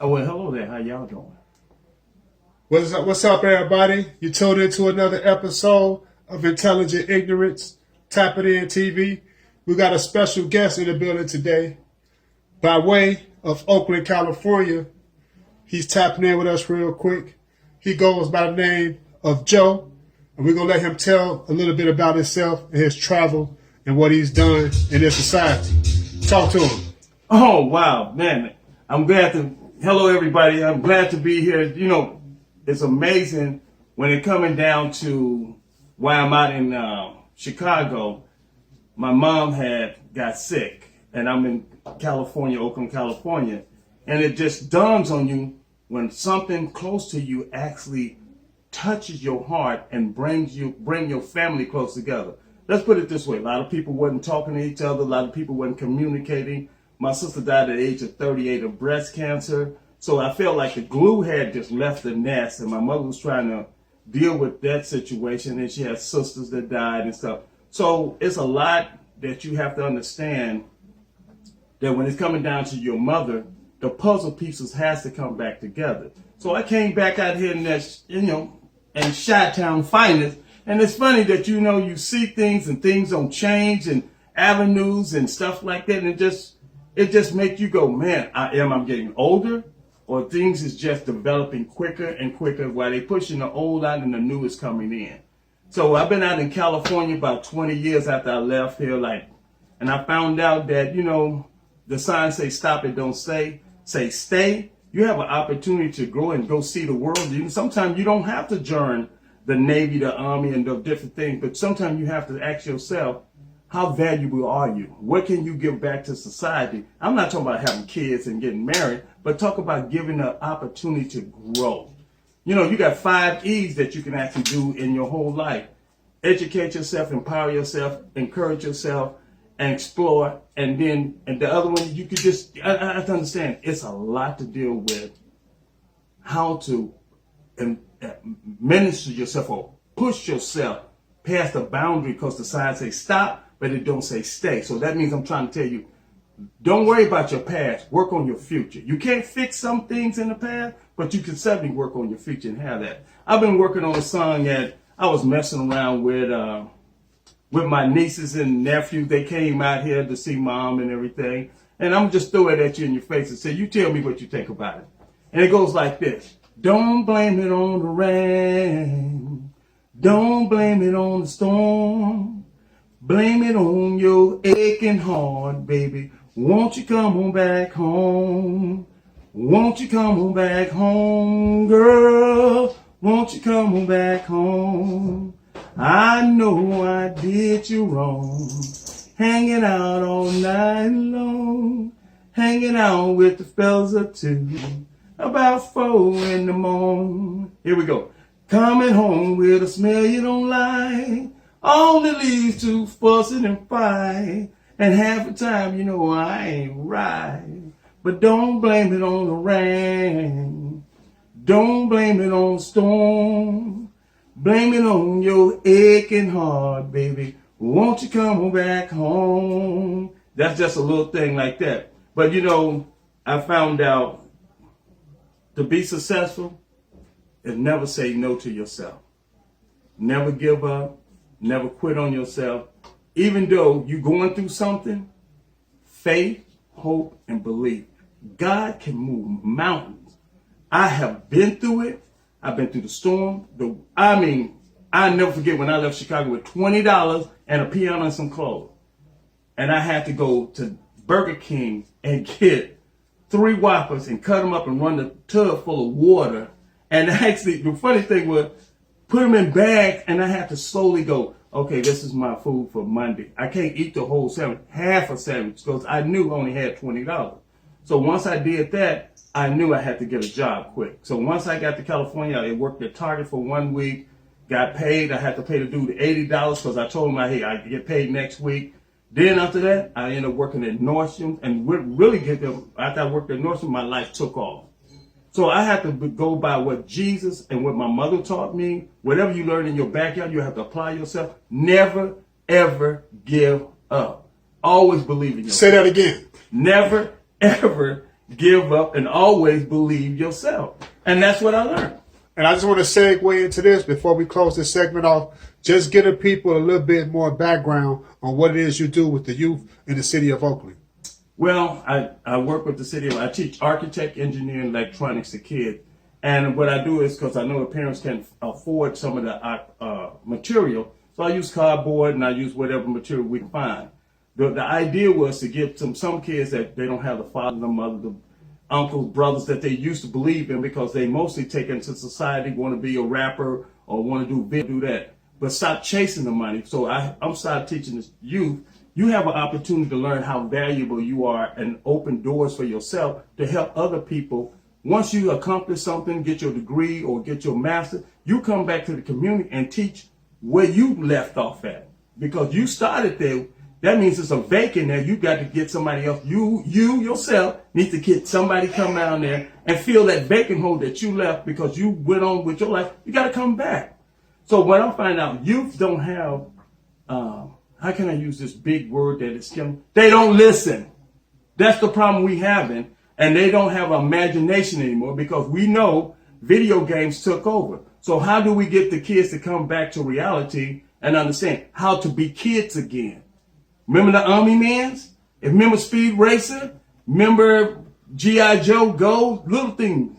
Oh, well, hello there. How y'all doing? What's up, everybody? You tuned into another episode of Intelligent Ignorance. Tap it in TV. We got a special guest in the building today by way of Oakland, California. He's tapping in with us real quick. He goes by the name of Joe, and we're going to let him tell a little bit about himself and his travel and what he's done in this society. Talk to him. Oh, wow, man. Hello, everybody. I'm glad to be here. It's amazing when it coming down to why I'm out in Chicago. My mom had got sick, and I'm in California, Oakland, California. And it just dawns on you when something close to you actually touches your heart and bring your family close together. Let's put it this way. A lot of people wasn't talking to each other. A lot of people wasn't communicating. My sister died at the age of 38 of breast cancer. So I felt like the glue had just left the nest, and my mother was trying to deal with that situation, and she had sisters that died and stuff. So it's a lot that you have to understand that when it's coming down to your mother, the puzzle pieces has to come back together. So I came back out here in that, in Chi-Town finest, and it's funny that, you see things and things don't change and avenues and stuff like that, and it just makes you go, man, I'm getting older, or things is just developing quicker and quicker while they pushing the old out and the new is coming in. So I've been out in California about 20 years after I left here, and I found out that, the signs say stop it, don't stay. Say stay. You have an opportunity to grow and go see the world. Sometimes you don't have to join the Navy, the Army, and the different things, but sometimes you have to ask yourself, how valuable are you? What can you give back to society? I'm not talking about having kids and getting married, but talk about giving an opportunity to grow. You got 5 E's that you can actually do in your whole life. Educate yourself, empower yourself, encourage yourself, and explore. And the other one, you could I have to understand, it's a lot to deal with how to minister yourself or push yourself past the boundary, because the signs say stop, but it don't say stay. So that means I'm trying to tell you, don't worry about your past. Work on your future. You can't fix some things in the past, but you can certainly work on your future and have that. I've been working on a song that I was messing around with my nieces and nephews. They came out here to see mom and everything. And I'm just throw it at you in your face and say, you tell me what you think about it. And it goes like this. Don't blame it on the rain. Don't blame it on the storm. Blame it on your aching heart, baby. Won't you come on back home? Won't you come on back home, girl? Won't you come on back home? I know I did you wrong. Hanging out all night long. Hanging out with the fellas up to about 4 in the morning. Here we go. Coming home with a smell you don't like. Only leads to fussing and fight. And half the time, I ain't right. But don't blame it on the rain. Don't blame it on the storm. Blame it on your aching heart, baby. Won't you come on back home? That's just a little thing like that. But I found out to be successful is never say no to yourself. Never give up. Never quit on yourself. Even though you're going through something, faith, hope, and belief. God can move mountains. I have been through it. I've been through the storm. I never forget when I left Chicago with $20 and a piano and some clothes. And I had to go to Burger King and get 3 Whoppers and cut them up and run the tub full of water. And actually, the funny thing was, put them in bags, and I had to slowly go, okay, this is my food for Monday. I can't eat the whole sandwich, half a sandwich, because I knew I only had $20. So once I did that, I knew I had to get a job quick. So once I got to California, I worked at Target for 1 week, got paid. I had to pay the dude $80 because I told him, hey, I get paid next week. Then after that, I ended up working at Nordstrom, and after I worked at Nordstrom, my life took off. So I have to go by what Jesus and what my mother taught me. Whatever you learn in your backyard, you have to apply yourself. Never, ever give up. Always believe in yourself. Say that again. Never, ever give up, and always believe yourself. And that's what I learned. And I just want to segue into this before we close this segment off. Just give the people a little bit more background on what it is you do with the youth in the city of Oakland. Well, I work with the city. I teach architect, engineering, electronics to kids. And what I do is, because I know the parents can't afford some of the material, so I use cardboard and I use whatever material we can find. The idea was to give some kids that they don't have the father, the mother, the uncles, brothers that they used to believe in, because they mostly take into society, want to be a rapper or want to do that. But stop chasing the money. So I'm starting teaching this youth. You have an opportunity to learn how valuable you are and open doors for yourself to help other people. Once you accomplish something, get your degree or get your master, you come back to the community and teach where you left off at. Because you started there, that means it's a vacant there. You got to get somebody else. You yourself need to get somebody come down there and fill that vacant hole that you left because you went on with your life. You got to come back. So what I'm finding out, youth don't have, how can I use this big word that is killing? They don't listen. That's the problem we having. And they don't have imagination anymore because we know video games took over. So how do we get the kids to come back to reality and understand how to be kids again? Remember the Army Mans? Remember Speed Racer? Remember G.I. Joe Go? Little things.